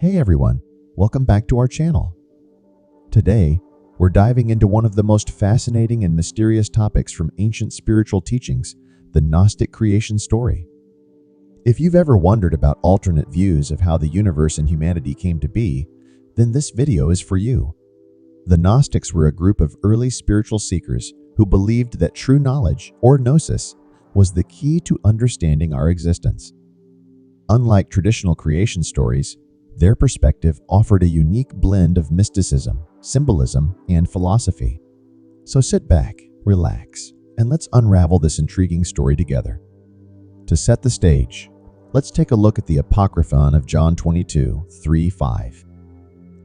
Hey everyone, welcome back to our channel. Today, we're diving into one of the most fascinating and mysterious topics from ancient spiritual teachings, the Gnostic Creation Story. If you've ever wondered about alternate views of how the universe and humanity came to be, then this video is for you. The Gnostics were a group of early spiritual seekers who believed that true knowledge, or gnosis, was the key to understanding our existence. Unlike traditional creation stories, their perspective offered a unique blend of mysticism, symbolism, and philosophy. So sit back, relax, and let's unravel this intriguing story together. To set the stage, let's take a look at the Apocryphon of John 22, 3-5.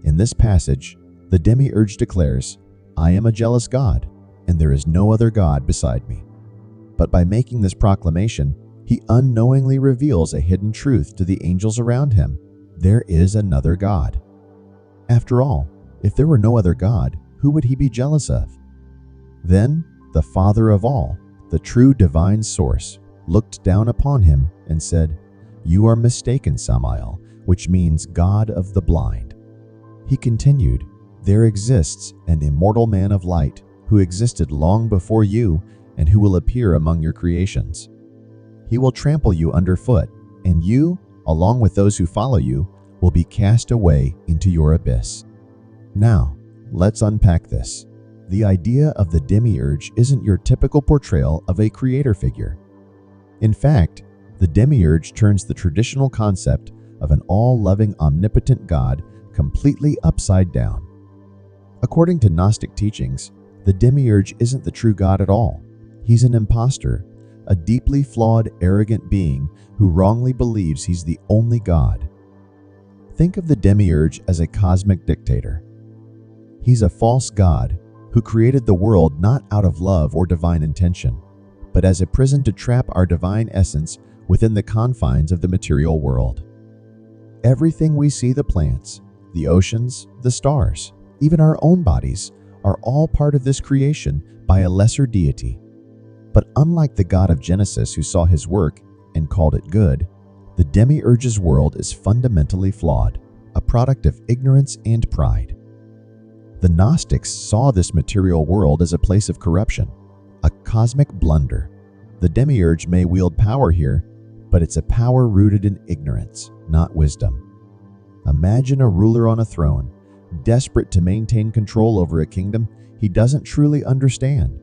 In this passage, the Demiurge declares, "I am a jealous God, and there is no other God beside me." But by making this proclamation, he unknowingly reveals a hidden truth to the angels around him. There is another God. After all, if there were no other God, who would he be jealous of? Then, the Father of all, the true divine source, looked down upon him and said, "You are mistaken, Samael," which means God of the blind. He continued, "There exists an immortal man of light who existed long before you and who will appear among your creations. He will trample you underfoot, and you, along with those who follow you, will be cast away into your abyss." Now, let's unpack this. The idea of the Demiurge isn't your typical portrayal of a creator figure. In fact, the Demiurge turns the traditional concept of an all-loving, omnipotent God completely upside down. According to Gnostic teachings, the Demiurge isn't the true God at all. He's an imposter, a deeply flawed, arrogant being who wrongly believes he's the only God. Think of the Demiurge as a cosmic dictator. He's a false God who created the world not out of love or divine intention, but as a prison to trap our divine essence within the confines of the material world. Everything we see, the plants, the oceans, the stars, even our own bodies, are all part of this creation by a lesser deity. But unlike the God of Genesis who saw his work and called it good, the Demiurge's world is fundamentally flawed, a product of ignorance and pride. The Gnostics saw this material world as a place of corruption, a cosmic blunder. The Demiurge may wield power here, but it's a power rooted in ignorance, not wisdom. Imagine a ruler on a throne, desperate to maintain control over a kingdom he doesn't truly understand.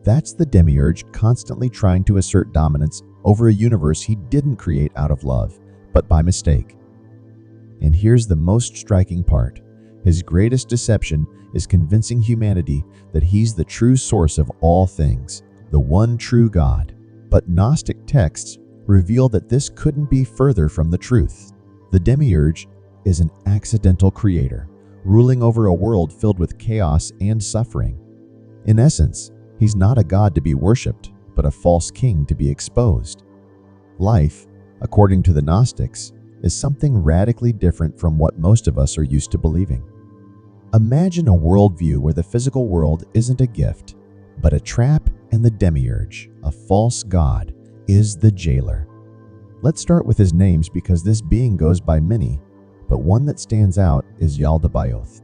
That's the Demiurge constantly trying to assert dominance over a universe he didn't create out of love, but by mistake. And here's the most striking part. His greatest deception is convincing humanity that he's the true source of all things, the one true God. But Gnostic texts reveal that this couldn't be further from the truth. The Demiurge is an accidental creator, ruling over a world filled with chaos and suffering. In essence, he's not a god to be worshipped, but a false king to be exposed. Life, according to the Gnostics, is something radically different from what most of us are used to believing. Imagine a worldview where the physical world isn't a gift, but a trap, and the Demiurge, a false god, is the jailer. Let's start with his names because this being goes by many, but one that stands out is Yaldabaoth.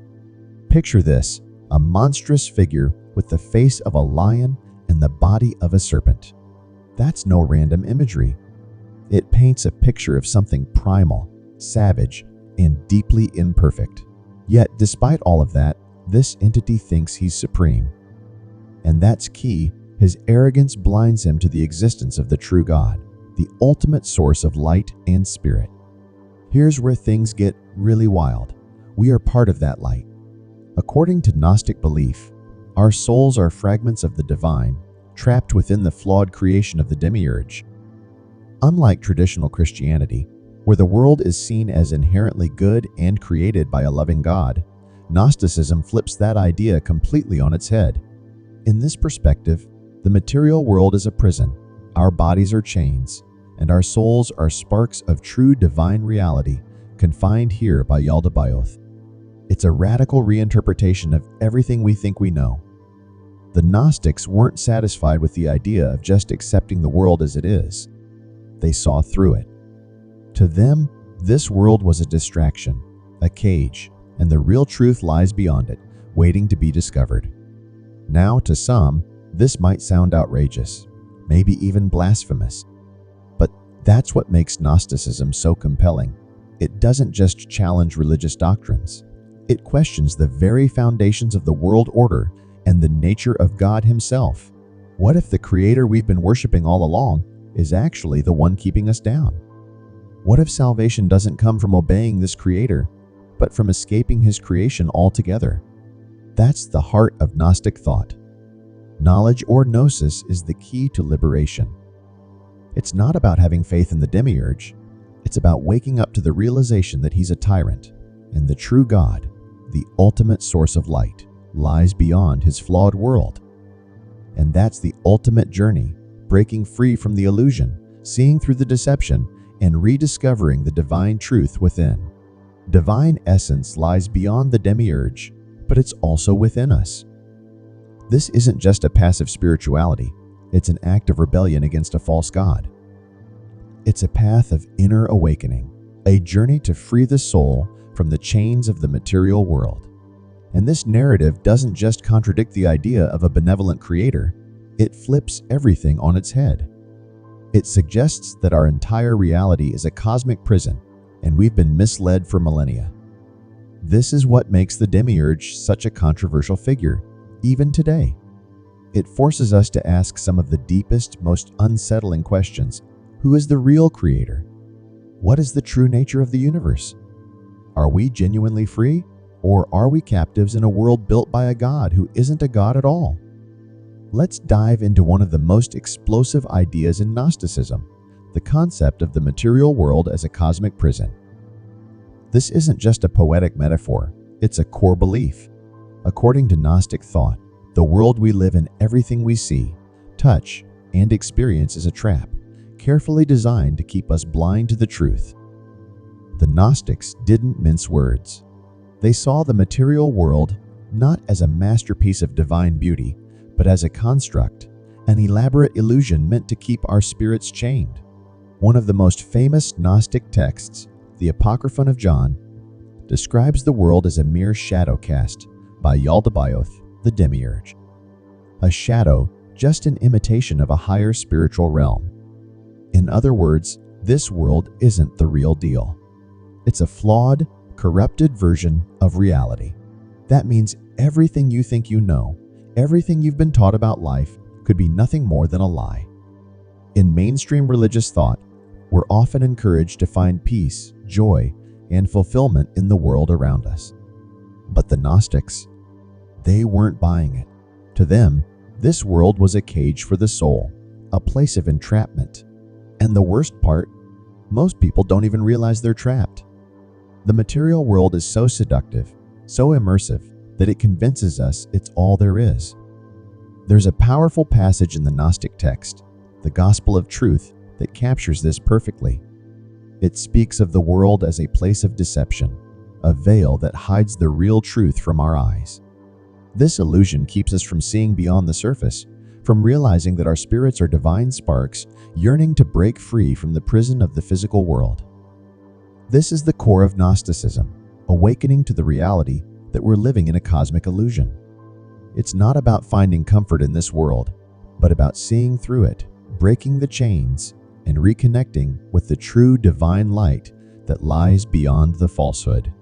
Picture this, a monstrous figure with the face of a lion and the body of a serpent. That's no random imagery. It paints a picture of something primal, savage, and deeply imperfect. Yet, despite all of that, this entity thinks he's supreme. And that's key. His arrogance blinds him to the existence of the true God, the ultimate source of light and spirit. Here's where things get really wild. We are part of that light. According to Gnostic belief, our souls are fragments of the divine, trapped within the flawed creation of the Demiurge. Unlike traditional Christianity, where the world is seen as inherently good and created by a loving God, Gnosticism flips that idea completely on its head. In this perspective, the material world is a prison, our bodies are chains, and our souls are sparks of true divine reality confined here by Yaldabaoth. It's a radical reinterpretation of everything we think we know. The Gnostics weren't satisfied with the idea of just accepting the world as it is. They saw through it. To them, this world was a distraction, a cage, and the real truth lies beyond it, waiting to be discovered. Now, to some, this might sound outrageous, maybe even blasphemous. But that's what makes Gnosticism so compelling. It doesn't just challenge religious doctrines. It questions the very foundations of the world order and the nature of God himself. What if the creator we've been worshiping all along is actually the one keeping us down? What if salvation doesn't come from obeying this creator, but from escaping his creation altogether? That's the heart of Gnostic thought. Knowledge, or gnosis, is the key to liberation. It's not about having faith in the Demiurge. It's about waking up to the realization that he's a tyrant, and the true God, the ultimate source of light, lies beyond his flawed world. And that's the ultimate journey, breaking free from the illusion, seeing through the deception, and rediscovering the divine truth within. Divine essence lies beyond the Demiurge, but it's also within us. This isn't just a passive spirituality, it's an act of rebellion against a false god. It's a path of inner awakening, a journey to free the soul from the chains of the material world. And this narrative doesn't just contradict the idea of a benevolent creator, it flips everything on its head. It suggests that our entire reality is a cosmic prison, and we've been misled for millennia. This is what makes the Demiurge such a controversial figure, even today. It forces us to ask some of the deepest, most unsettling questions. Who is the real creator? What is the true nature of the universe? Are we genuinely free, or are we captives in a world built by a god who isn't a god at all? Let's dive into one of the most explosive ideas in Gnosticism, the concept of the material world as a cosmic prison. This isn't just a poetic metaphor, it's a core belief. According to Gnostic thought, the world we live in, everything we see, touch, and experience is a trap, carefully designed to keep us blind to the truth. The Gnostics didn't mince words. They saw the material world not as a masterpiece of divine beauty, but as a construct, an elaborate illusion meant to keep our spirits chained. One of the most famous Gnostic texts, the Apocryphon of John, describes the world as a mere shadow cast by Yaldabaoth, the Demiurge. A shadow, just an imitation of a higher spiritual realm. In other words, this world isn't the real deal. It's a flawed, corrupted version of reality. That means everything you think you know, everything you've been taught about life, could be nothing more than a lie. In mainstream religious thought, we're often encouraged to find peace, joy, and fulfillment in the world around us. But the Gnostics, they weren't buying it. To them, this world was a cage for the soul, a place of entrapment. And the worst part, most people don't even realize they're trapped. The material world is so seductive, so immersive, that it convinces us it's all there is. There's a powerful passage in the Gnostic text, the Gospel of Truth, that captures this perfectly. It speaks of the world as a place of deception, a veil that hides the real truth from our eyes. This illusion keeps us from seeing beyond the surface, from realizing that our spirits are divine sparks yearning to break free from the prison of the physical world. This is the core of Gnosticism, awakening to the reality that we're living in a cosmic illusion. It's not about finding comfort in this world, but about seeing through it, breaking the chains, and reconnecting with the true divine light that lies beyond the falsehood.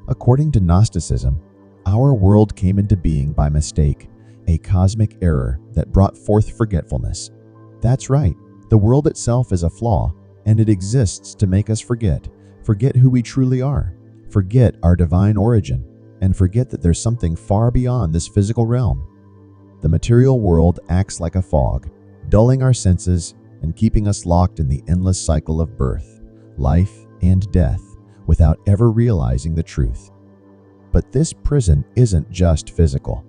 According to Gnosticism, our world came into being by mistake, a cosmic error that brought forth forgetfulness. That's right, the world itself is a flaw, and it exists to make us forget who we truly are, forget our divine origin, and forget that there's something far beyond this physical realm. The material world acts like a fog, dulling our senses and keeping us locked in the endless cycle of birth, life, and death without ever realizing the truth. But this prison isn't just physical.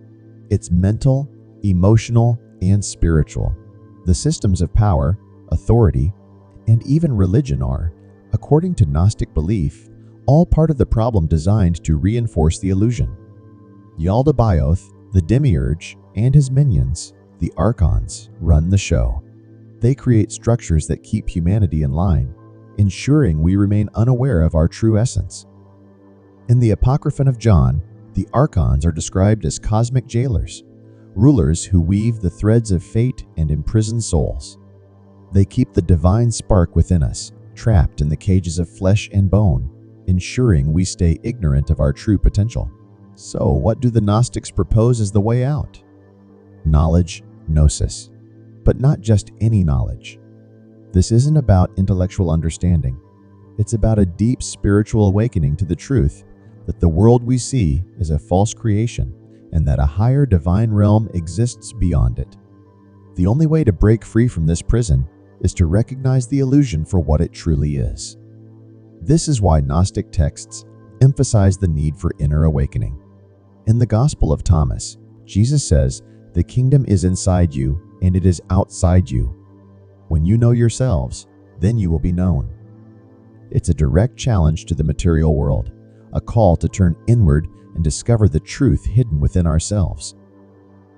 It's mental, emotional, and spiritual. The systems of power, authority, and even religion are, according to Gnostic belief, all part of the problem designed to reinforce the illusion. Yaldabaoth, the Demiurge, and his minions, the Archons, run the show. They create structures that keep humanity in line, ensuring we remain unaware of our true essence. In the Apocryphon of John, the archons are described as cosmic jailers, rulers who weave the threads of fate and imprison souls. They keep the divine spark within us, trapped in the cages of flesh and bone, ensuring we stay ignorant of our true potential. So, what do the Gnostics propose as the way out? Knowledge, gnosis. But not just any knowledge. This isn't about intellectual understanding. It's about a deep spiritual awakening to the truth that the world we see is a false creation and that a higher divine realm exists beyond it. The only way to break free from this prison is to recognize the illusion for what it truly is. This is why Gnostic texts emphasize the need for inner awakening. In the Gospel of Thomas, Jesus says, "The kingdom is inside you and it is outside you. When you know yourselves, then you will be known." It's a direct challenge to the material world, a call to turn inward and discover the truth hidden within ourselves.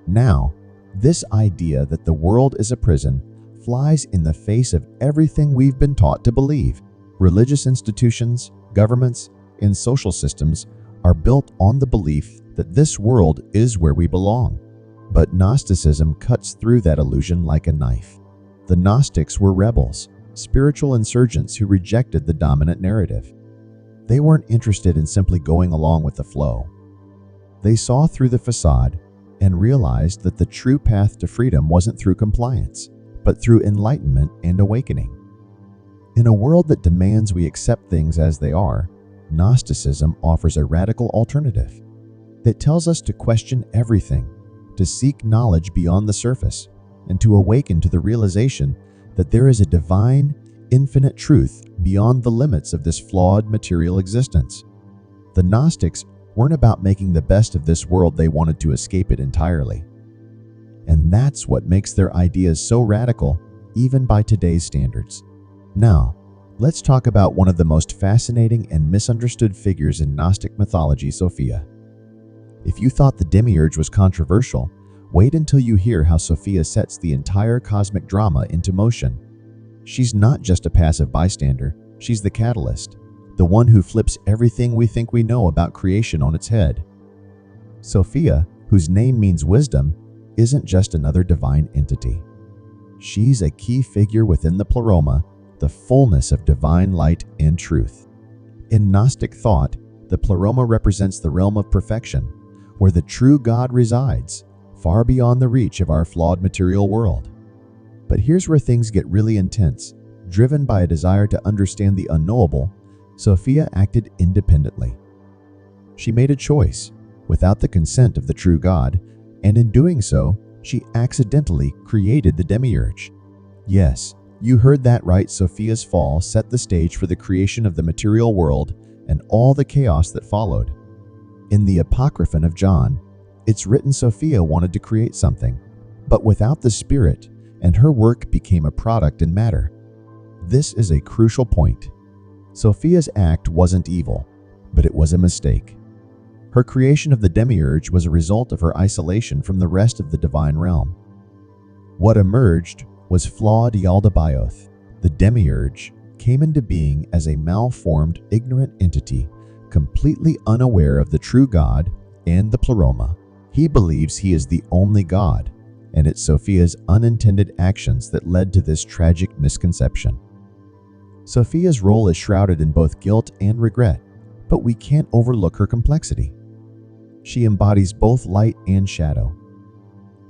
Now, this idea that the world is a prison flies in the face of everything we've been taught to believe. Religious institutions, governments, and social systems are built on the belief that this world is where we belong. But Gnosticism cuts through that illusion like a knife. The Gnostics were rebels, spiritual insurgents who rejected the dominant narrative. They weren't interested in simply going along with the flow. They saw through the facade and realized that the true path to freedom wasn't through compliance, but through enlightenment and awakening. In a world that demands we accept things as they are, Gnosticism offers a radical alternative. It tells us to question everything, to seek knowledge beyond the surface, and to awaken to the realization that there is a divine, infinite truth beyond the limits of this flawed material existence. The Gnostics weren't about making the best of this world, they wanted to escape it entirely. And that's what makes their ideas so radical, even by today's standards. Now, let's talk about one of the most fascinating and misunderstood figures in Gnostic mythology, Sophia. If you thought the Demiurge was controversial, wait until you hear how Sophia sets the entire cosmic drama into motion. She's not just a passive bystander, she's the catalyst, the one who flips everything we think we know about creation on its head. Sophia, whose name means wisdom, isn't just another divine entity. She's a key figure within the pleroma, the fullness of divine light and truth. In Gnostic thought, the pleroma represents the realm of perfection, where the true God resides, far beyond the reach of our flawed material world. But here's where things get really intense. Driven by a desire to understand the unknowable, Sophia acted independently. She made a choice, without the consent of the true God, and in doing so, she accidentally created the Demiurge. Yes, you heard that right. Sophia's fall set the stage for the creation of the material world and all the chaos that followed. In the Apocryphon of John, it's written Sophia wanted to create something, but without the Spirit, and her work became a product in matter. This is a crucial point. Sophia's act wasn't evil, but it was a mistake. Her creation of the Demiurge was a result of her isolation from the rest of the divine realm. What emerged was flawed Yaldabaoth. The Demiurge came into being as a malformed, ignorant entity, completely unaware of the true God and the pleroma. He believes he is the only God, and it's Sophia's unintended actions that led to this tragic misconception. Sophia's role is shrouded in both guilt and regret, but we can't overlook her complexity. She embodies both light and shadow.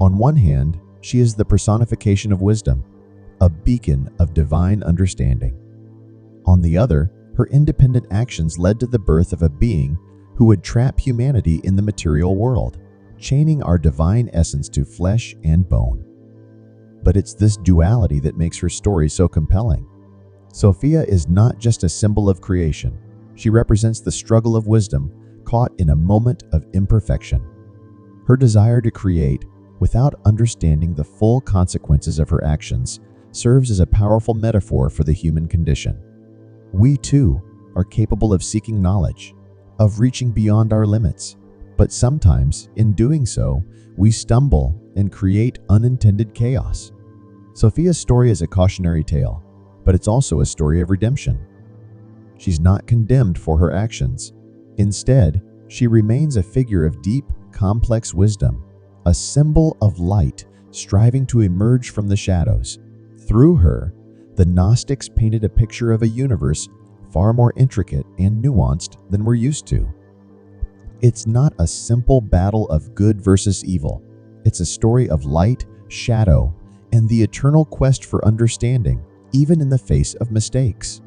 On one hand, she is the personification of wisdom, a beacon of divine understanding. On the other, her independent actions led to the birth of a being who would trap humanity in the material world, chaining our divine essence to flesh and bone. But it's this duality that makes her story so compelling. Sophia is not just a symbol of creation. She represents the struggle of wisdom caught in a moment of imperfection. Her desire to create without understanding the full consequences of her actions serves as a powerful metaphor for the human condition. We too are capable of seeking knowledge, of reaching beyond our limits, but sometimes in doing so, we stumble and create unintended chaos. Sophia's story is a cautionary tale, but it's also a story of redemption. She's not condemned for her actions. Instead, she remains a figure of deep, complex wisdom, a symbol of light striving to emerge from the shadows. Through her, the Gnostics painted a picture of a universe far more intricate and nuanced than we're used to. It's not a simple battle of good versus evil. It's a story of light, shadow, and the eternal quest for understanding, even in the face of mistakes.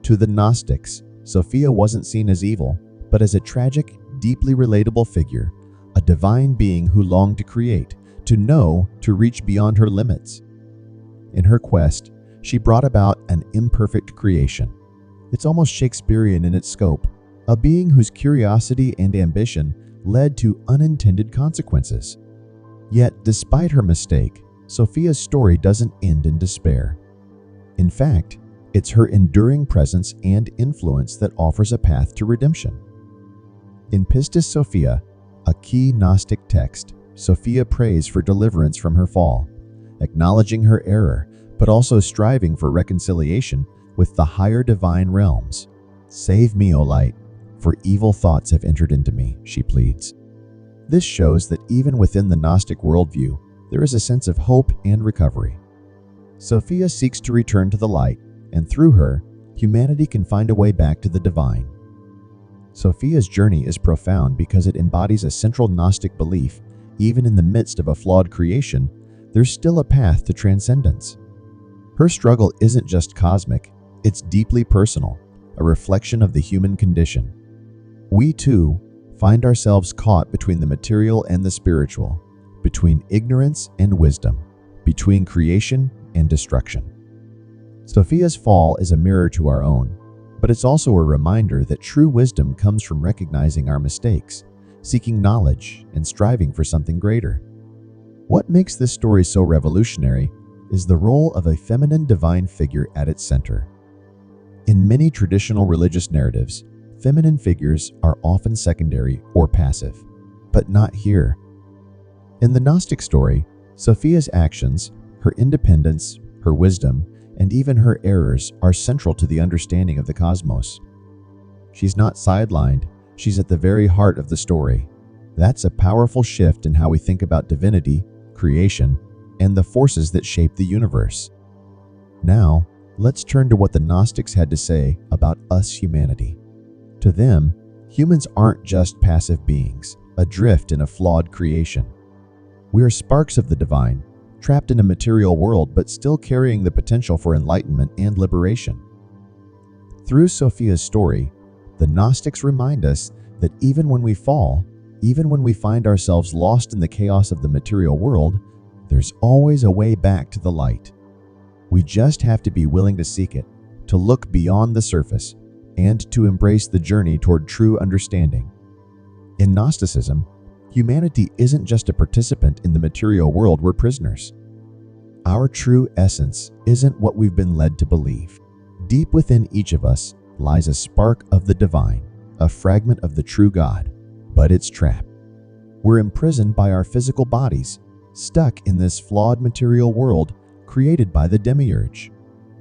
To the Gnostics, Sophia wasn't seen as evil, but as a tragic, deeply relatable figure, a divine being who longed to create, to know, to reach beyond her limits. In her quest, she brought about an imperfect creation. It's almost Shakespearean in its scope, a being whose curiosity and ambition led to unintended consequences. Yet, despite her mistake, Sophia's story doesn't end in despair. In fact, it's her enduring presence and influence that offers a path to redemption. In Pistis Sophia, a key Gnostic text, Sophia prays for deliverance from her fall, acknowledging her error, but also striving for reconciliation with the higher divine realms. "Save me, O light, for evil thoughts have entered into me," she pleads. This shows that even within the Gnostic worldview, there is a sense of hope and recovery. Sophia seeks to return to the light, and through her, humanity can find a way back to the divine. Sophia's journey is profound because it embodies a central Gnostic belief. Even in the midst of a flawed creation, there's still a path to transcendence. Her struggle isn't just cosmic, it's deeply personal, a reflection of the human condition. We too find ourselves caught between the material and the spiritual, between ignorance and wisdom, between creation and destruction. Sophia's fall is a mirror to our own, but it's also a reminder that true wisdom comes from recognizing our mistakes, seeking knowledge, and striving for something greater. What makes this story so revolutionary is the role of a feminine divine figure at its center. In many traditional religious narratives, feminine figures are often secondary or passive, but not here. In the Gnostic story, Sophia's actions, her independence, her wisdom, and even her errors are central to the understanding of the cosmos. She's not sidelined, she's at the very heart of the story. That's a powerful shift in how we think about divinity, creation, and the forces that shape the universe. Now, let's turn to what the Gnostics had to say about us humanity. To them, humans aren't just passive beings, adrift in a flawed creation. We are sparks of the divine, trapped in a material world but still carrying the potential for enlightenment and liberation. Through Sophia's story, the Gnostics remind us that even when we fall, even when we find ourselves lost in the chaos of the material world, there's always a way back to the light. We just have to be willing to seek it, to look beyond the surface, and to embrace the journey toward true understanding. In Gnosticism, humanity isn't just a participant in the material world, we're prisoners. Our true essence isn't what we've been led to believe. Deep within each of us lies a spark of the divine, a fragment of the true God, but it's trapped. We're imprisoned by our physical bodies, stuck in this flawed material world created by the Demiurge.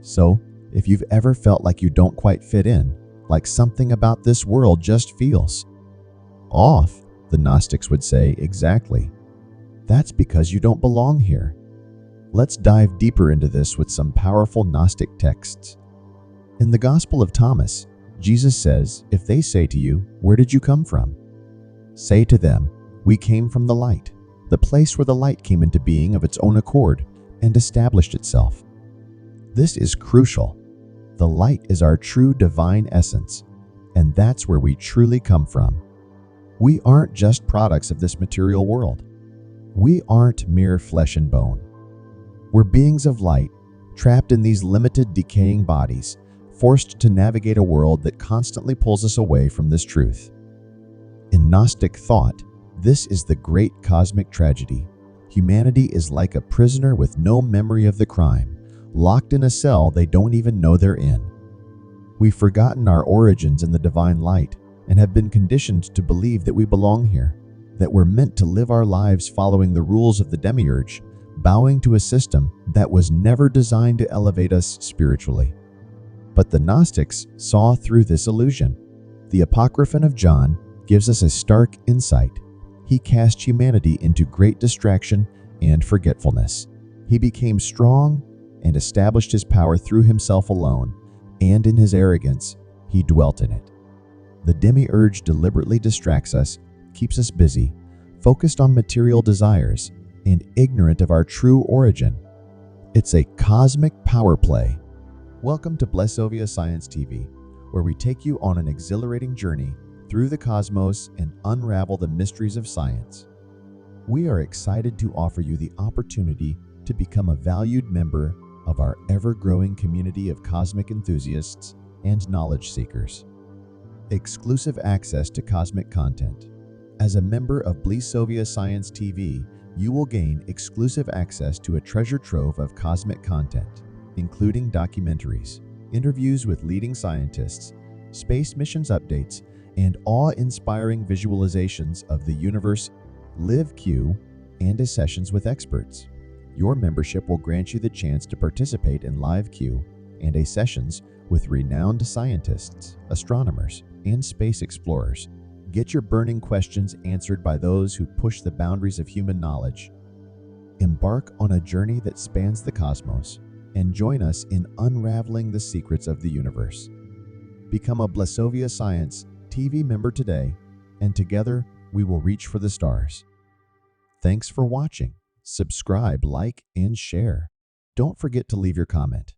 So, if you've ever felt like you don't quite fit in, like something about this world just feels off, the Gnostics would say, exactly. That's because you don't belong here. Let's dive deeper into this with some powerful Gnostic texts. In the Gospel of Thomas, Jesus says, "If they say to you, 'Where did you come from?' say to them, 'We came from the light,' the place where the light came into being of its own accord and established itself." This is crucial. The light is our true divine essence, and that's where we truly come from. We aren't just products of this material world. We aren't mere flesh and bone. We're beings of light, trapped in these limited, decaying bodies, forced to navigate a world that constantly pulls us away from this truth. In Gnostic thought, this is the great cosmic tragedy. Humanity is like a prisoner with no memory of the crime, locked in a cell they don't even know they're in. We've forgotten our origins in the divine light and have been conditioned to believe that we belong here, that we're meant to live our lives following the rules of the Demiurge, bowing to a system that was never designed to elevate us spiritually. But the Gnostics saw through this illusion. The Apocryphon of John gives us a stark insight. He cast humanity into great distraction and forgetfulness. He became strong and established his power through himself alone, and in his arrogance, he dwelt in it. The Demiurge deliberately distracts us, keeps us busy, focused on material desires, and ignorant of our true origin. It's a cosmic power play. Welcome to Sophia Science TV, where we take you on an exhilarating journey through the cosmos and unravel the mysteries of science. We are excited to offer you the opportunity to become a valued member of our ever-growing community of cosmic enthusiasts and knowledge seekers. Exclusive access to cosmic content. As a member of Sophia Science TV, you will gain exclusive access to a treasure trove of cosmic content, including documentaries, interviews with leading scientists, space missions updates, and awe-inspiring visualizations of the universe, live Q, and sessions with experts. Your membership will grant you the chance to participate in live Q and sessions with renowned scientists, astronomers, and space explorers. Get your burning questions answered by those who push the boundaries of human knowledge. Embark on a journey that spans the cosmos and join us in unraveling the secrets of the universe. Become a Sophia Science TV member today, and together we will reach for the stars. Thanks for watching. Subscribe, like, and share. Don't forget to leave your comment.